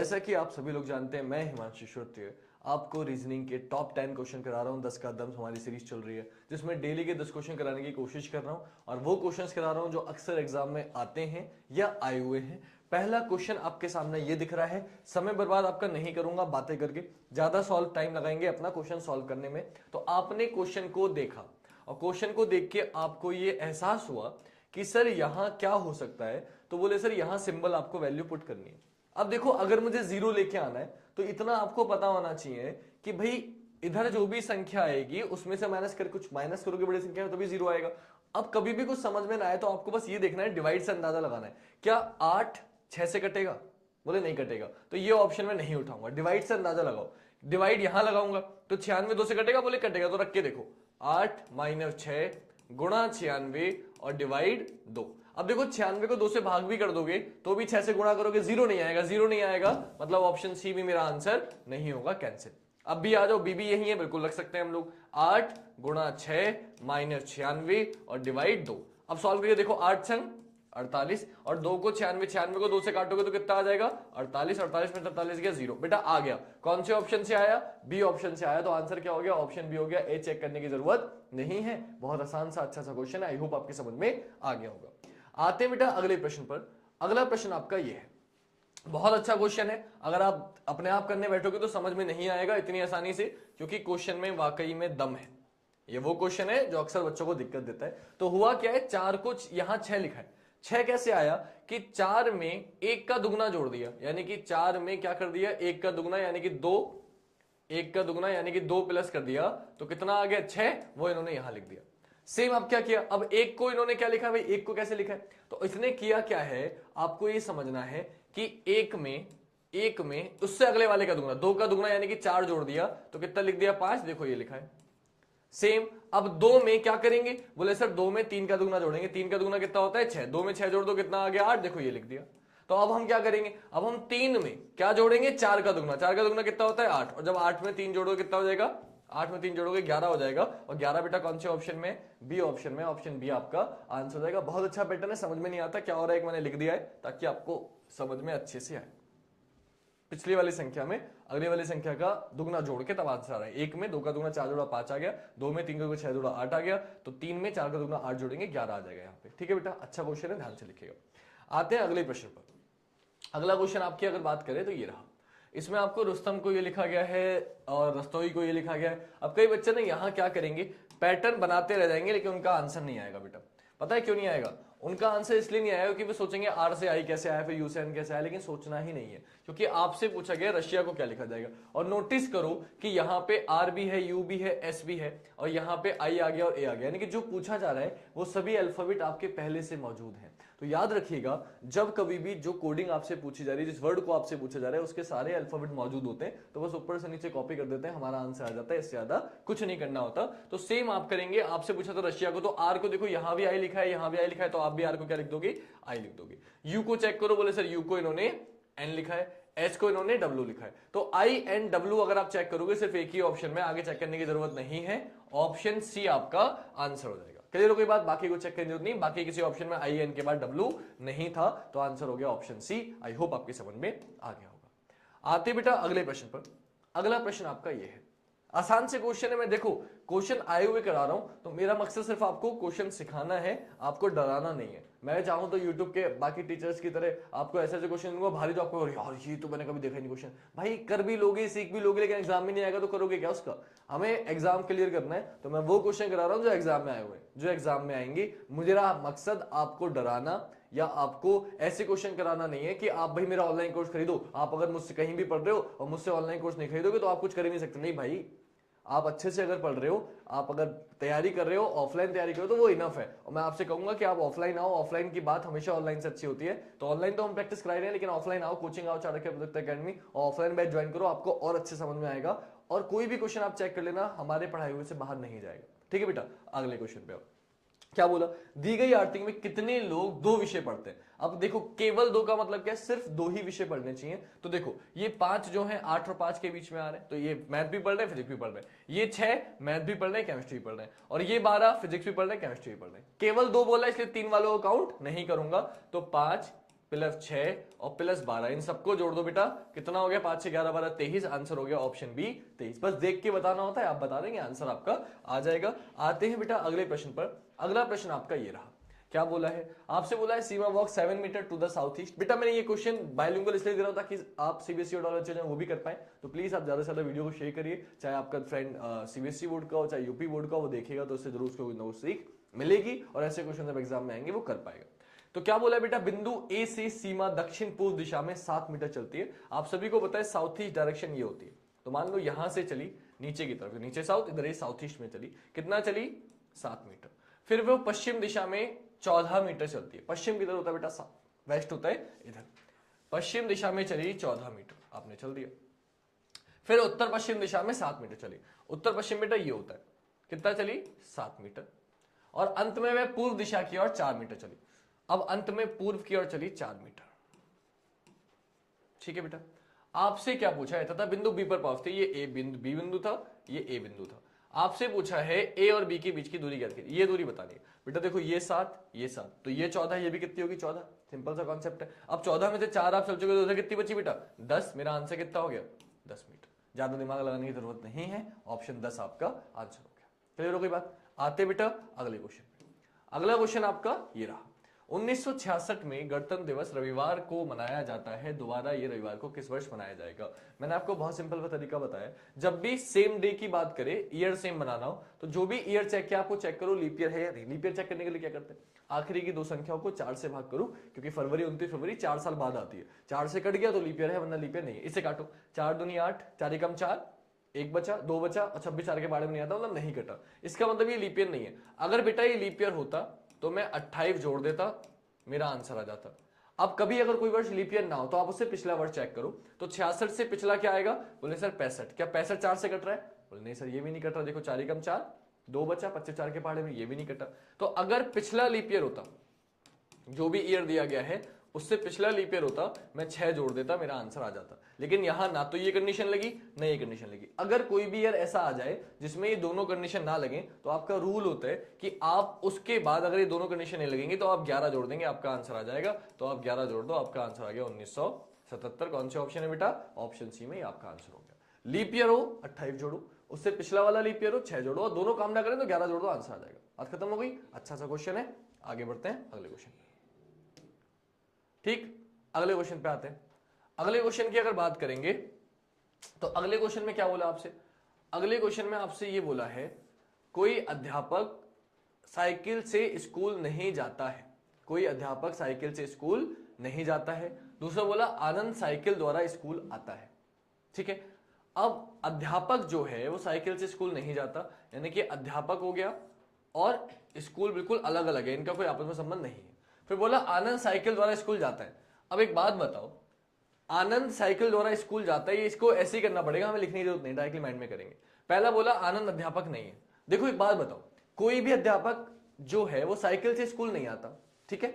जैसा कि आप सभी लोग जानते हैं, मैं हिमांशु श्रोत्रिय आपको रीजनिंग के टॉप 10 क्वेश्चन करा रहा हूं। 10 का दम हमारी सीरीज चल रही है जिसमें डेली के 10 क्वेश्चन कराने की कोशिश कर रहा हूं और वो क्वेश्चंस करा रहा हूं जो अक्सर एग्जाम में आते हैं या आए हुए हैं। पहला क्वेश्चन आपके सामने ये दिख रहा है। समय बर्बाद आपका नहीं करूंगा बातें करके, ज्यादा सॉल्व टाइम लगाएंगे अपना क्वेश्चन सॉल्व करने में। तो आपने क्वेश्चन को देखा और क्वेश्चन को देख के आपको ये एहसास हुआ कि सर यहां क्या हो सकता है, तो बोले सर यहां सिंबल आपको वैल्यू पुट करनी है। अब देखो, अगर मुझे जीरो लेके आना है तो इतना आपको पता होना चाहिए कि भाई इधर जो भी संख्या आएगी उसमें से माइनस कर, कुछ माइनस करोगे बड़ी संख्या में तभी जीरो आएगा। अब कभी भी कुछ समझ में ना आए तो आपको बस ये देखना है, डिवाइड से अंदाजा लगाना है। क्या 8 6 से कटेगा? बोले नहीं कटेगा, तो ये ऑप्शन में नहीं उठाऊंगा। डिवाइड से अंदाजा लगाओ। डिवाइड यहां लगाऊंगा तो 96 2 से कटेगा? बोले कटेगा, तो रख के देखो 8 - 6 गुणा 96 और डिवाइड 2। अब देखो 96 को 2 से भाग भी कर दोगे तो भी 6 से गुणा करोगे, जीरो नहीं आएगा। जीरो नहीं आएगा मतलब ऑप्शन सी भी मेरा आंसर नहीं होगा, कैंसिल। अब भी आ जाओ, बी भी यही है, बिल्कुल रख सकते हैं हम लोग। 8 गुणा 6 - 96 और डिवाइड 2। अब सॉल्व करिए, देखो 8 छंग 48 और 2 को 96, 96 को 2 से काटोगे तो कितना आ जाएगा? 48, 48 में 43 गया, जीरो। बेटा आ गया। कौन से ऑप्शन से आया? बी ऑप्शन से आया, तो आंसर क्या हो गया? ऑप्शन बी हो गया। ए चेक करने की जरूरत नहीं है। बहुत आसान सा अच्छा सा क्वेश्चन है, आई होप आपकी समझ में आ गया होगा। आते हैं बेटा अगले प्रश्न पर। अगला प्रश्न आपका ये है, बहुत अच्छा क्वेश्चन है। अगर आप अपने आप करने बैठोगे तो समझ में नहीं आएगा इतनी आसानी से, क्योंकि क्वेश्चन में वाकई में दम है। ये वो क्वेश्चन है जो अक्सर बच्चों को दिक्कत देता है। तो हुआ क्या है, 4 को यहां 6 लिखा है। 6 कैसे आया कि 4 में 1 का दुगना जोड़ दिया, यानी कि 4 में क्या कर दिया? 1 का दुगना यानी कि 2, 1 का दुगना यानी कि 2 प्लस कर दिया तो कितना आ गया? 6। वो इन्होंने यहां लिख दिया। सेम अब क्या किया, अब 1 को इन्होंने क्या लिखा भाई? 1 को कैसे लिखा है? तो इसने किया क्या है, आपको ये समझना है कि 1 में उससे अगले वाले का दुगना, 2 का दुगना यानी कि 4 जोड़ दिया तो कितना लिख दिया? 5। देखो ये लिखा है। सेम अब 2 में क्या करेंगे? बोले सर 2 में 3 का दुगना जोड़ेंगे। 3 का दुगना कितना होता है? 6। 2 में 6 जोड़ दो, कितना आ गया? 8। देखो ये लिख दिया। तो अब हम क्या करेंगे? अब हम 3 में क्या जोड़ेंगे? 4 का दुगना। 4 का दुगना कितना होता है? 8। और जब 8 में 3 जोड़ोगे कितना हो जाएगा? 8 में 3 जोड़ोगे 11 हो जाएगा। और 11 बेटा कौन से ऑप्शन में? बी ऑप्शन में। ऑप्शन बी आपका आंसर हो जाएगा। बहुत अच्छा पैटर्न है, समझ में नहीं आता क्या हो रहा है, मैंने लिख दिया है ताकि आपको समझ में अच्छे से आए। पिछली वाली संख्या में अगली वाली संख्या का दुगना जोड़ के तब आंसर आ रहा है। 1 में 2 का दुगना 4 जोड़ा 5 आ गया, 2 में 3 का दुगना 6 जोड़ा 8 आ गया, तो 3 में 4 का दुगना 8 जोड़ेंगे 11 आ जाएगा यहाँ पे। ठीक है बेटा, अच्छा क्वेश्चन है, ध्यान से लिखिएगा। आते हैं अगले प्रश्न पर। अगला क्वेश्चन आपकी अगर बात करें तो ये रहा। इसमें आपको रुस्तम को ये लिखा गया है और रस्तोई को ये लिखा गया है। अब कई बच्चे ना यहाँ क्या करेंगे, पैटर्न बनाते रह जाएंगे लेकिन उनका आंसर नहीं आएगा। बेटा पता है क्यों नहीं आएगा? उनका आंसर इसलिए नहीं आएगा कि वे सोचेंगे आर से आई कैसे आया, फिर यू से एन कैसे आया, लेकिन सोचना ही नहीं है। क्योंकि आपसे पूछा गया रशिया को क्या लिखा जाएगा। और नोटिस करो कि यहाँ पे आर भी है, यू भी है, एस भी है और यहाँ पे आई आ गया और ए आ गया, यानी कि जो पूछा जा रहा है वो सभी अल्फाबेट आपके पहले से मौजूद है। तो याद रखिएगा, जब कभी भी जो कोडिंग आपसे पूछी जा रही है, जिस वर्ड को आपसे पूछा जा रहा है उसके सारे अल्फाबेट मौजूद होते हैं, तो बस ऊपर से नीचे कॉपी कर देते हैं, हमारा आंसर आ जाता है। इससे ज्यादा कुछ नहीं करना होता। तो सेम आप करेंगे। आपसे पूछा था रशिया को, तो आर को देखो यहां भी आई लिखा है, यहां भी आई लिखा है, तो आप भी आर को क्या लिख दोगे? आई लिख दोगे। यू को चेक करो, बोले सर यू को इन्होंने एन लिखा है, एच को इन्होंने डब्ल्यू लिखा है। तो आई एन डब्ल्यू अगर आप चेक करोगे सिर्फ एक ही ऑप्शन में, आगे चेक करने की जरूरत नहीं है। ऑप्शन सी आपका आंसर हो जाएगा। क्लियर हो गई बात? बाकी को चेक करने की जरूरत नहीं। बाकी किसी ऑप्शन में आई एन के बाद डब्ल्यू नहीं था, तो आंसर हो गया ऑप्शन सी। आई होप आपकी समझ में आ गया होगा। आते बेटा अगले प्रश्न पर। अगला प्रश्न आपका यह है, आसान से क्वेश्चन है। मैं देखो क्वेश्चन आए हुए करा रहा हूं, तो मेरा मकसद सिर्फ आपको क्वेश्चन सिखाना है, आपको डराना नहीं है। मैं चाहूं तो यूट्यूब के बाकी टीचर्स की तरह आपको ऐसे ऐसे क्वेश्चन दूंगा भारी, जो आपको यार ये तो मैंने कभी देखा नहीं क्वेश्चन। भाई कर भी लोगे, सीख भी लोगे, लेकिन एग्जाम में नहीं आएगा तो करोगे क्या उसका? हमें एग्जाम क्लियर करना है, तो मैं वो क्वेश्चन करा रहा हूं जो एग्जाम में आए हुए, जो एग्जाम में आएंगे। मुझे मकसद आपको डराना या आपको ऐसे क्वेश्चन कराना नहीं है कि आप भाई मेरा ऑनलाइन कोर्स खरीदो। आप अगर मुझसे कहीं भी पढ़ रहे हो और मुझसे ऑनलाइन कोर्स नहीं खरीदोगे तो आप कुछ कर ही नहीं सकते। नहीं भाई, आप अच्छे से अगर पढ़ रहे हो, आप अगर तैयारी कर रहे हो, ऑफलाइन तैयारी करो तो वो इनफ है। और मैं आपसे कहूंगा कि आप ऑफलाइन आओ। ऑफलाइन की बात हमेशा ऑनलाइन से अच्छी होती है। तो ऑनलाइन तो हम प्रैक्टिस करा रहे हैं, लेकिन ऑफलाइन आओ, कोचिंग आओ चाणक्य पदक अकेडमी, और ऑफलाइन बैच ज्वाइन करो, आपको और अच्छे समझ में आएगा। और कोई भी क्वेश्चन आप चेक कर लेना, हमारे पढ़ाई हुए से बाहर नहीं जाएगा। ठीक है बेटा, अगले क्वेश्चन पे आओ। क्या बोला? दी गई आर्थिक में कितने लोग 2 विषय पढ़ते हैं? अब देखो केवल 2 का मतलब क्या है? सिर्फ 2 ही विषय पढ़ने चाहिए। तो देखो ये 5 जो है 8 और 5 के बीच में आ रहे हैं, तो ये मैथ भी पढ़ रहे हैं, फिजिक्स भी पढ़ रहे हैं। ये 6 मैथ भी पढ़ रहे हैं, केमिस्ट्री भी पढ़ रहे हैं। और ये 12 फिजिक्स भी पढ़ रहे हैं, केमिस्ट्री भी पढ़ रहे हैं। केवल 2 बोला इसलिए 3 वालों को काउंट नहीं करूंगा। तो 5 प्लस 6 और प्लस 12, इन सबको जोड़ दो बेटा, कितना हो गया 5 6 11 12 23, आंसर हो गया ऑप्शन बी 23। बस देख के बताना होता है, आप बता देंगे आंसर आपका आ जाएगा। आते हैं बेटा अगले प्रश्न पर। अगला प्रश्न आपका ये रहा, क्या बोला है आपसे, बोला है Seema walk 7 metre to the south east. बेटा मैंने ये क्वेश्चन बायलिंगुअल इसलिए दे रहा हूं ताकि आप सीबीएसई और डॉलर चैनल वो भी कर पाए, तो प्लीज आप ज्यादा से ज्यादा वीडियो को शेयर करिए, चाहे आपका फ्रेंड सीबीएसई बोर्ड का हो चाहे यूपी बोर्ड का, वो देखेगा तो उससे जरूर उसको नई सीख मिलेगी और ऐसे क्वेश्चन जब एग्जाम में आएंगे वो कर पाएगा। तो क्या बोला है बेटा, बिंदु ए से सीमा दक्षिण पूर्व दिशा में 7 मीटर चलती है। आप सभी को पता है साउथ ईस्ट डायरेक्शन ये होती है, तो मान लो यहां से चली नीचे की तरफ, नीचे साउथ, इधर ये साउथ ईस्ट में चली, कितना चली 7 मीटर। फिर वो पश्चिम दिशा में 14 मीटर चलती है, पश्चिम किधर होता है बेटा, वेस्ट होता है इधर, पश्चिम दिशा में चली 14 मीटर, आपने चल दिया। फिर उत्तर पश्चिम दिशा में 7 मीटर चली, उत्तर पश्चिम बेटा ये होता है, कितना चली 7 मीटर। और अंत में वह पूर्व दिशा की ओर 4 मीटर चली, अब अंत में पूर्व की ओर चली 4 मीटर। ठीक है बेटा, आपसे क्या पूछा है, तथा बिंदु बी पर पहुंचते, ये ए बिंदु, बी बिंदु था, ये ए बिंदु था। आपसे पूछा है ए और बी के बीच की दूरी ज्ञात कीजिए, ये दूरी बतानी है बेटा। देखो ये 7 ये 7, तो ये 14, ये भी कितनी होगी 14, सिंपल सा कॉन्सेप्ट है। अब 14 में से 4 आप चल चुके तो उधर कितनी बची बेटा 10, मेरा आंसर कितना हो गया 10 मीटर। ज्यादा दिमाग लगाने की जरूरत नहीं है, ऑप्शन 10 आपका आंसर हो गया। क्लियर हो गई बात। आते बेटा अगले क्वेश्चन। अगला क्वेश्चन आपका ये रहा, 1966 में गणतंत्र दिवस रविवार को मनाया जाता है, दोबारा ये रविवार को किस वर्ष मनाया जाएगा। मैंने आपको बहुत सिंपल तरीका बताया, जब भी सेम डे की बात करें, ईयर सेम बनाना हो, तो जो भी ईयर चेक किया आपको चेक करो लीप ईयर है या नहीं। लीप ईयर चेक करने के लिए क्या करते हैं, आखिरी की 2 संख्याओं को 4 से भाग करो, क्योंकि फरवरी 29 फरवरी 4 साल बाद आती है, 4 से कट गया तो लीप ईयर है, वरना लीप ईयर नहीं है। इसे काटो, 4 दूनी 8, 4 एकम 4, 1 बचा 2 बचा और 26 4 के बारे में नहीं आता, मतलब नहीं कटा, इसका मतलब ये लीप ईयर नहीं है। अगर बेटा ये लीप ईयर होता तो मैं 28 जोड़ देता, मेरा आंसर आ जाता। अब कभी अगर कोई वर्ष लीप ईयर ना हो तो आप उससे पिछला वर्ष चेक करो, तो 66 से पिछला क्या आएगा, बोले सर 65, क्या 65 4 से कट रहा है, बोले नहीं सर ये भी नहीं कट रहा, देखो 4 एकम 4 2 बचा, 25 4 के पहाड़े में ये भी नहीं कटा। तो अगर पिछला लीप ईयर होता, जो भी ईयर दिया गया है उससे पिछला लीप ईयर होता, मैं 6 जोड़ देता, मेरा आंसर आ जाता। लेकिन यहां ना तो ये कंडीशन लगी ना ये कंडीशन लगी। अगर कोई भी ईयर ऐसा आ जाए जिसमें ये दोनों कंडीशन ना लगे, तो आपका रूल होता है कि आप उसके बाद अगर ये दोनों कंडीशन नहीं लगेंगे तो आप 11 जोड़ देंगे, आपका आंसर आ जाएगा। तो आप 11 जोड़ दो, आपका आंसर आ गया 1977। कौन से ऑप्शन है बेटा, ऑप्शन सी में आपका आंसर हो गया। लीप ईयर हो 28 जोड़ो, उससे पिछला वाला लीप ईयर हो 6 जोड़ो, और दोनों काम ना करें तो 11 जोड़ दो, आंसर आ जाएगा। बात खत्म हो गई। अच्छा सा क्वेश्चन है, आगे बढ़ते हैं अगले क्वेश्चन। ठीक, अगले क्वेश्चन पे आते हैं। अगले क्वेश्चन की अगर बात करेंगे तो अगले क्वेश्चन में क्या बोला आपसे, अगले क्वेश्चन में आपसे ये बोला है, कोई अध्यापक साइकिल से स्कूल नहीं जाता है, कोई अध्यापक साइकिल से स्कूल नहीं जाता है। दूसरा बोला आनंद साइकिल द्वारा स्कूल आता है। ठीक है, अब अध्यापक जो है वो साइकिल से स्कूल नहीं जाता, यानी कि अध्यापक हो गया और स्कूल बिल्कुल अलग अलग है, इनका कोई आपस में संबंध नहीं है। फिर बोला आनंद साइकिल द्वारा स्कूल जाता है। अब एक बात बताओ, आनंद साइकिल द्वारा स्कूल जाता है, ये इसको ऐसे ही करना पड़ेगा, हमें लिखने की जरूरत नहीं, डायरेक्टली माइंड में करेंगे। पहला बोला आनंद अध्यापक नहीं है। देखो एक बात बताओ, कोई भी अध्यापक जो है वो साइकिल से स्कूल नहीं आता, ठीक है,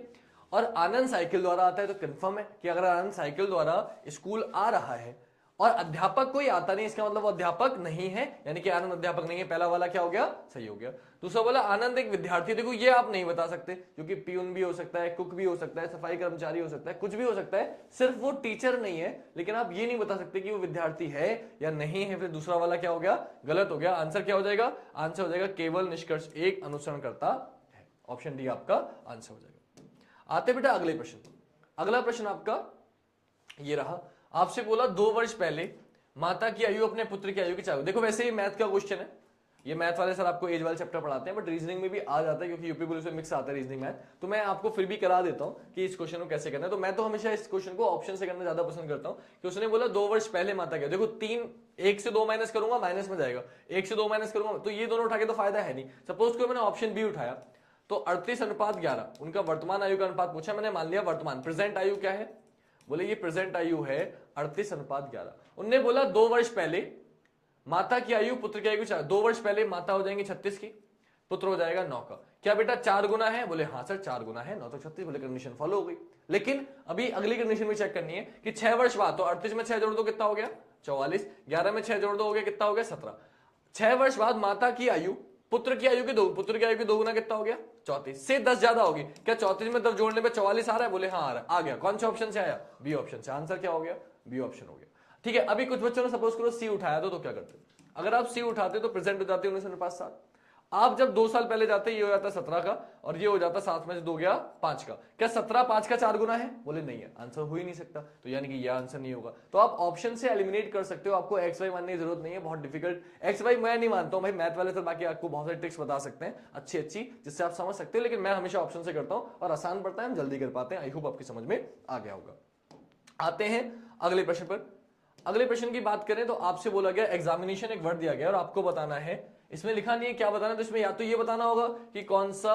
और आनंद साइकिल द्वारा आता है, तो कंफर्म है कि अगर आनंद साइकिल द्वारा स्कूल आ रहा है और अध्यापक कोई आता नहीं, इसका मतलब वो अध्यापक नहीं है, यानी कि आनंद अध्यापक नहीं है। पहला वाला क्या हो गया, सही हो गया। दूसरा वाला आनंद एक विद्यार्थी, देखो ये आप नहीं बता सकते, क्योंकि पियून भी हो सकता है, कुक भी हो सकता है, सफाई कर्मचारी हो सकता है, कुछ भी हो सकता है, सिर्फ वो टीचर नहीं है। लेकिन आप ये नहीं बता सकते कि वो विद्यार्थी है या नहीं है। फिर दूसरा वाला क्या हो गया, गलत हो गया। आंसर क्या हो जाएगा, आंसर हो जाएगा केवल निष्कर्ष एक अनुसरण करता है। ऑप्शन डी आपका आंसर हो जाएगा। आते बेटा अगले प्रश्न। अगला प्रश्न आपका ये रहा, आपसे बोला 2 वर्ष पहले माता की आयु अपने पुत्र की आयु की चाहे। देखो वैसे ही मैथ का क्वेश्चन है, ये मैथ वाले सर आपको एज वाले चैप्टर पढ़ाते हैं, बट रीजनिंग में भी आ जाता है, क्योंकि यूपी पुलिस में मिक्स आता है रीजनिंग मैथ, तो मैं आपको फिर भी करा देता हूं कि इस क्वेश्चन को कैसे करना है। तो मैं तो हमेशा इस क्वेश्चन को ऑप्शन से करना ज्यादा पसंद करता हूं, कि उसने बोला 2 वर्ष पहले माता का। देखो 1 से 2 माइनस करूंगा माइनस में जाएगा, 1 से 2 माइनस करूंगा तो ये दोनों उठा के तो फायदा है नहीं। सपोज को मैंने ऑप्शन बी उठाया तो 38:11 उनका वर्तमान आयु का अनुपात पूछा, मैंने मान लिया वर्तमान, प्रेजेंट आयु क्या है, बोले ये प्रेजेंट आयु है 38:11। उनने बोला 2 वर्ष पहले माता की आयु पुत्र की आयु 2 वर्ष पहले माता हो जाएंगी 36 की, पुत्र हो जाएगा 9 का। क्या बेटा 4 गुना है, बोले हाँ सर 4 गुना है, 9 तो 36, बोले कंडीशन फॉलो हो गई। लेकिन अभी अगली कंडीशन में चेक करनी है कि 6 वर्ष बाद, तो 38 में 6 जोड़ दो कितना हो गया 44, 11 में 6 जोड़ दो हो गया कितना हो गया 17। 6 वर्ष बाद माता की आयु पुत्र की आयु के दो गुना कितना हो गया 34 से 10 ज्यादा होगी क्या 34 में 10 जोड़ने पे 44 आ रहा है बोले हाँ आ रहा है आ गया कौन से ऑप्शन से आया बी ऑप्शन से आंसर क्या हो गया बी ऑप्शन हो गया ठीक है अभी कुछ बच्चों ने सपोज करो सी उठाया तो क्या करते अगर आप सी उठाते तो प्रेजेंट हो जाते 1957 आप जब 2 साल पहले जाते ये हो जाता 17 का और ये हो जाता 7 में से 2 गया 5 का क्या 17 5 का 4 गुना है बोले नहीं है आंसर हो ही नहीं सकता तो यानी कि ये आंसर नहीं होगा तो आप ऑप्शन से एलिमिनेट कर सकते हो आपको एक्स वाई मानने की जरूरत नहीं है बहुत डिफिकल्ट एक्स वाई मैं नहीं मानता हूं भाई मैथ वाले सर बाकी आपको बहुत सारी ट्रिक्स बता सकते हैं अच्छी जिससे आप समझ सकते हो लेकिन मैं हमेशा ऑप्शन से करता हूं और आसान पड़ता है हम जल्दी कर पाते हैं आई होप आपकी समझ में आ गया होगा आते हैं अगले प्रश्न पर अगले प्रश्न की बात करें तो आपसे बोला गया एग्जामिनेशन एक वर्ड दिया गया और आपको बताना है इसमें लिखा नहीं है क्या बताना है तो इसमें या तो ये बताना होगा कि कौन सा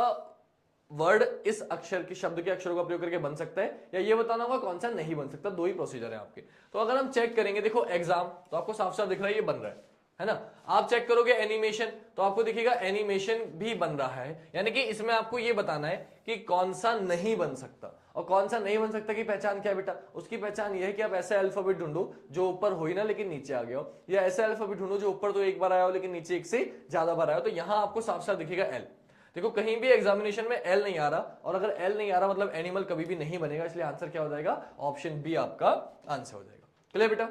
वर्ड इस अक्षर के शब्द के अक्षरों का प्रयोग करके बन सकता है या ये बताना होगा कौन सा नहीं बन सकता दो ही प्रोसीजर है आपके तो अगर हम चेक करेंगे देखो एग्जाम तो आपको साफ साफ दिख रहा है ये बन रहा है ना आप चेक करोगे एनिमेशन तो आपको दिखेगा एनिमेशन भी बन रहा है यानी कि इसमें आपको ये बताना है कि कौन सा नहीं बन सकता और कौन सा नहीं बन सकता की पहचान क्या है बेटा उसकी पहचान ये है कि आप ऐसा अल्फाबेट ढूंढो जो ऊपर हो ही ना लेकिन नीचे आ गया हो या ऐसा अल्फाबेट ढूंढो जो ऊपर तो एक बार आया हो लेकिन नीचे एक से ज्यादा बार आया हो तो यहां आपको साफ साफ दिखेगा एल देखो कहीं भी एग्जामिनेशन में एल नहीं आ रहा और अगर एल नहीं आ रहा मतलब एनिमल कभी भी नहीं बनेगा इसलिए आंसर क्या हो जाएगा ऑप्शन बी आपका आंसर हो जाएगा क्लियर बेटा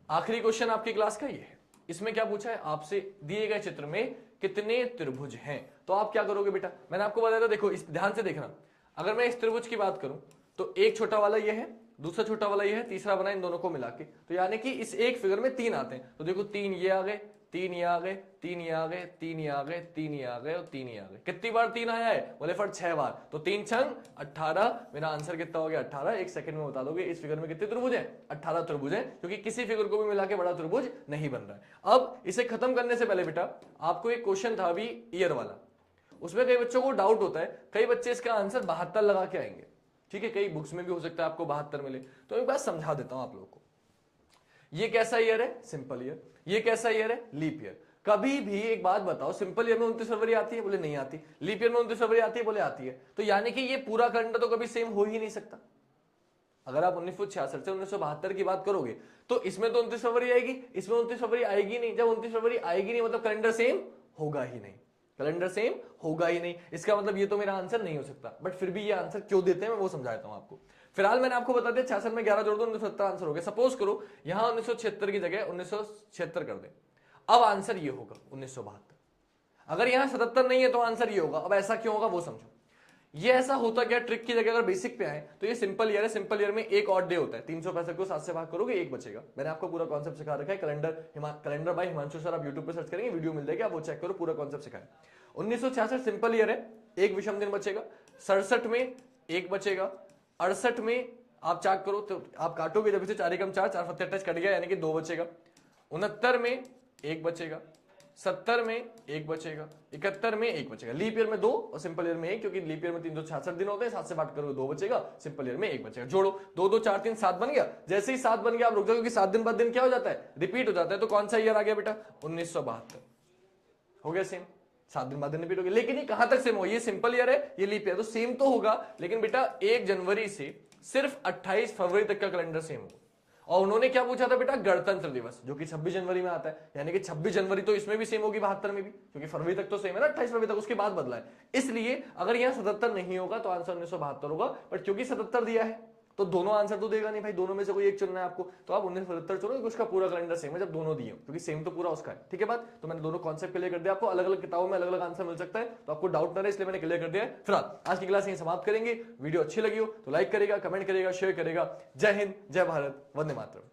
आखिरी क्वेश्चन आपकी क्लास का ये है इसमें क्या पूछा है आपसे दिए गए चित्र में कितने त्रिभुज हैं तो आप क्या करोगे बेटा मैंने आपको बताया था देखो इस ध्यान से देखना अगर मैं इस त्रिभुज की बात करूं तो एक छोटा वाला ये है दूसरा छोटा वाला ये है तीसरा बना इन दोनों को मिला के तो यानी कि इस एक फिगर में 3 आते हैं तो देखो 3 ये आ गए 3 ये आ गए 3 ये आ गए 3 ये आ गए 3 ये आ गए और 3 ये आ गए कितनी बार 3 आया है बोले फट 6 बार तो 3 छंग 18 मेरा आंसर कितना हो गया 18 एक सेकंड में बता दोगे इस फिगर में कितने त्रिभुज हैं 18 त्रिभुज हैं क्योंकि किसी फिगर को भी मिला के बड़ा त्रिभुज नहीं बन रहा है अब इसे खत्म करने से पहले बेटा आपको एक क्वेश्चन था अभी ईयर वाला उसमें कई बच्चों को डाउट होता है कई बच्चे इसका आंसर 72 लगा के आएंगे ठीक है कई बुक्स में भी हो सकता है आपको 72 मिले तो एक बात समझा देता हूं आप लोगों को ये कैसा ईयर है सिंपल ईयर ये कैसा ईयर है लीप ईयर कभी भी एक बात बताओ सिंपल ईयर में 29 फरवरी आती है बोले नहीं आती लीप ईयर में 29 फरवरी आती है बोले आती है तो यानी कि ये पूरा कैलेंडर तो कभी सेम हो ही नहीं सकता अगर आप 1966 से 1972 की बात करोगे तो इसमें तो 29 फरवरी आएगी इसमें 29 फरवरी आएगी नहीं जब 29 फरवरी आएगी नहीं मतलब कैलेंडर सेम होगा ही नहीं कैलेंडर सेम होगा ही नहीं इसका मतलब ये तो मेरा आंसर नहीं हो सकता बट फिर भी ये आंसर क्यों देते हैं मैं वो समझा देता हूं आपको फिलहाल मैंने आपको बता दिया 66 में 11 जोड़ दो 1970 आंसर हो गया सपोज करो यहां 1976 की जगह 1976 कर दे अब आंसर ये होगा 1972 अगर यहां 77 नहीं है तो आंसर ये होगा अब ऐसा क्यों होगा वो समझो ये ऐसा होता क्या ट्रिक की जगह अगर बेसिक पे आए तो ये सिंपल ईयर है सिंपल ईयर में एक ऑड डे होता है 365 को 7 से भाग करोगे एक बचेगा मैंने आपको पूरा कॉन्सेप्ट सिखा रखा है कैलेंडर बाय हिमांशु सर आप यूट्यूब पे सर्च करेंगे वीडियो मिल जाएगी आप वो चेक करो पूरा कॉन्सेप्ट सिखाया 1966 सिंपल ईयर है एक विषम दिन बचेगा 67 में एक बचेगा 68 में आप चेक करो तो आप काटोगे जब इसे 4 एकम 4 4 फत्ते 28 कट गया यानी कि 2 बचेगा 69 में एक बचेगा 70 में एक बचेगा 71 में एक बचेगा लीप ईयर में 2 और सिंपल ईयर में 1 क्योंकि लीप ईयर में 366 दिन होते हैं 7 से बांट करोगे 2 बचेगा सिंपल ईयर में 1 बचेगा जोड़ो 2 2 4 3 7 बन गया जैसे ही 7 बन गया आप रुक जाओ क्योंकि 7 दिन बाद दिन क्या हो जाता है रिपीट हो जाता है तो कौन सा ईयर आ गया बेटा 1972 हो गया सेम 7 दिन बाद दिन रिपीट हो गया लेकिन ये कहां तक सेम हो ये सिंपल ईयर है ये लीप ईयर तो सेम तो होगा लेकिन बेटा 1 जनवरी से सिर्फ 28 फरवरी तक का कैलेंडर सेम होगा और उन्होंने क्या पूछा था बेटा गणतंत्र दिवस जो कि 26 जनवरी में आता है यानी कि 26 जनवरी तो इसमें भी सेम होगी 72 में भी क्योंकि फरवरी तक तो सेम है ना 28 फरवरी तक उसके बाद बदला है इसलिए अगर यहां 77 नहीं होगा तो आंसर 1972 होगा बट क्योंकि 77 दिया है तो दोनों आंसर तो देगा नहीं भाई दोनों में से कोई एक चुनना है आपको तो आप 1975 चुनो क्योंकि उसका पूरा कैलेंडर सेम है जब दोनों दिए क्योंकि सेम तो पूरा उसका है ठीक है बात तो मैंने दोनों कॉन्सेप्ट क्लियर कर दिया आपको अलग अलग किताबों में अलग अलग आंसर मिल सकता है तो आपको डाउट ना रहे इसलिए मैंने क्लियर कर दिया है फिलहाल आज की क्लास यहीं समाप्त करेंगे वीडियो अच्छी लगी हो तो लाइक करेगा कमेंट करेगा शेयर करेगा जय हिंद जय भारत वंदे मातरम।